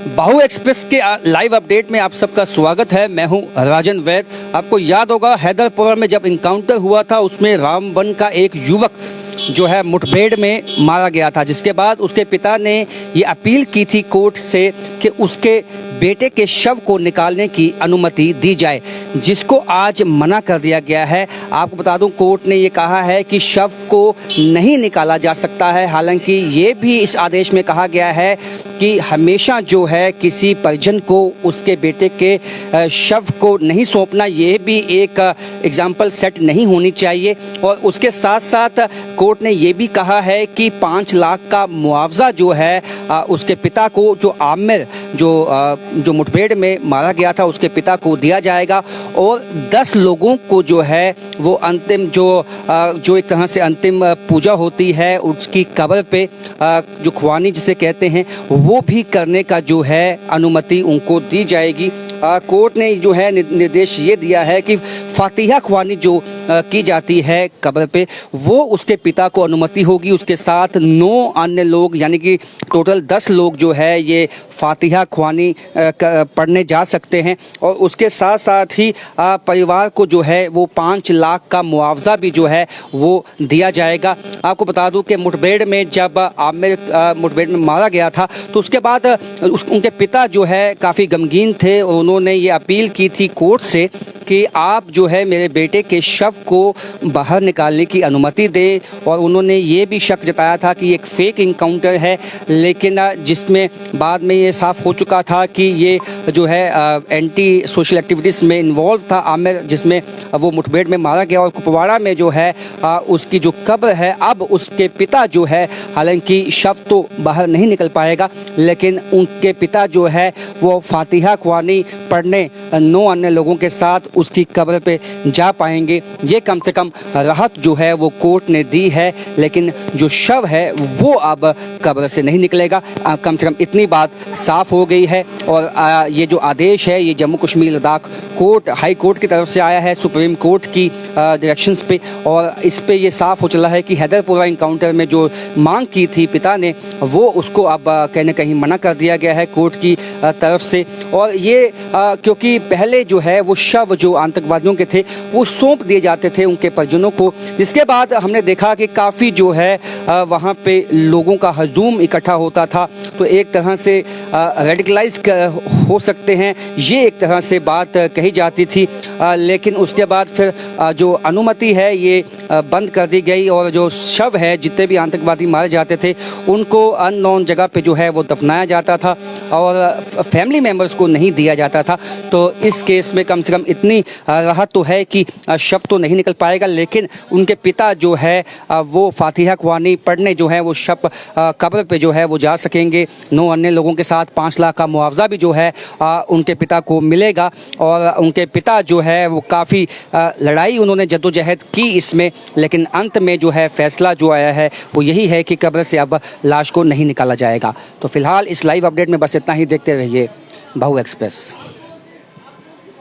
बाहु express के live update में आप सबका स्वागत है। मैं हूं राजन वैद। आपको याद होगा हैदरपुरा में जब इनकाउंटर हुआ था उसमें रामबन का एक युवक जो है मुठभेड़ में मारा गया था, जिसके बाद उसके पिता ने ये अपील की थी कोर्ट से कि उसके बेटे के शव को निकालने की अनुमति दी जाए, जिसको आज मना कर दिया गया है। आपको बता दूं कोर्ट ने ये कहा है कि शव को नहीं निकाला जा सकता है। हालांकि ये भी इस आदेश में कहा गया है कि हमेशा जो है किसी परिजन को उसके बेटे के शव को नहीं सौंपना, ये भी एक एग्जाम्पल सेट नहीं होनी चाहिए। और उसके साथ साथ कोर्ट ने ये भी कहा है कि 5 लाख का मुआवजा जो है उसके पिता को, जो आमिर जो मुठभेड़ में मारा गया था उसके पिता को दिया जाएगा। और 10 लोगों को जो है वो अंतिम जो एक तरह से अंतिम पूजा होती है उसकी कब्र पे, जो ख्वानी जिसे कहते हैं, वो भी करने का जो है अनुमति उनको दी जाएगी। कोर्ट ने जो है निर्देश ये दिया है कि फातिहा ख्वानी जो की जाती है कब्र पे, वो उसके पिता को अनुमति होगी। उसके साथ 9 अन्य लोग यानी कि टोटल 10 लोग जो है ये फातिहा ख्वानी पढ़ने जा सकते हैं। और उसके साथ साथ ही परिवार को जो है वो 5 लाख का मुआवजा भी जो है वो दिया जाएगा। आपको बता दूं कि मुठभेड़ में जब आमिर मुठभेड़ में मारा गया था तो उसके बाद उनके पिता जो है काफ़ी गमगीन थे और उन्होंने ये अपील की थी कोर्ट से कि आप जो है मेरे बेटे के शव को बाहर निकालने की अनुमति दें। और उन्होंने ये भी शक जताया था कि एक फेक इनकाउंटर है, लेकिन जिसमें बाद में ये साफ हो चुका था कि ये जो है एंटी सोशल एक्टिविटीज़ में इन्वॉल्व था आमिर, जिसमें वो मुठभेड़ में मारा गया। और कुपवाड़ा में जो है उसकी जो कब्र है, अब उसके पिता जो है, हालांकि शव तो बाहर नहीं निकल पाएगा, लेकिन उनके पिता जो है वो फातिहा ख्वानी पढ़ने 9 अन्य लोगों के साथ उसकी कब्र पे जा पाएंगे। ये कम से कम राहत जो है वो कोर्ट ने दी है, लेकिन जो शव है वो अब कब्र से नहीं निकलेगा। कम से कम इतनी बात साफ हो गई है। और ये जो आदेश है ये Jammu Kashmir Ladakh court, high court की तरफ से आया है, सुप्रीम कोर्ट की डायरेक्शंस पे। और इस पे ये साफ हो चला है कि हैदरपुरा इनकाउंटर में जो मांग की थी पिता ने, वो उसको अब कहीं ना कहीं मना कर दिया गया है कोर्ट की तरफ से। और ये क्योंकि पहले जो है वो शव जो आतंकवादियों के थे वो सौंप दिए जाते थे उनके परिजनों को, जिसके बाद हमने देखा कि काफ़ी जो है वहाँ पे लोगों का हजूम इकट्ठा होता था। तो एक तरह से रेडिकलाइज हो सकते हैं, ये एक तरह से बात कही जाती थी। लेकिन उसके बाद फिर जो अनुमति है ये बंद कर दी गई और जो शव है, जितने भी आतंकवादी मारे जाते थे उनको अननोन जगह पे जो है वो दफनाया जाता था और फैमिली मेम्बर्स को नहीं दिया जाता था। तो इस केस में कम से कम इतनी राहत तो है कि शव तो नहीं निकल पाएगा, लेकिन उनके पिता जो है वो फातिहा ख्वानी पढ़ने जो है वो शव कब्र पे जो है वो जा सकेंगे 9 अन्य लोगों के साथ। 5 लाख का मुआवजा भी जो है उनके पिता को मिलेगा। और उनके पिता जो है वो काफ़ी लड़ाई उन्होंने जद्दोजहद की इसमें, लेकिन अंत में जो है फैसला जो आया है वो यही है कि कब्र से अब लाश को नहीं निकाला जाएगा। तो फिलहाल इस लाइव अपडेट में बस इतना ही। देखते रहिए बाहु एक्सप्रेस।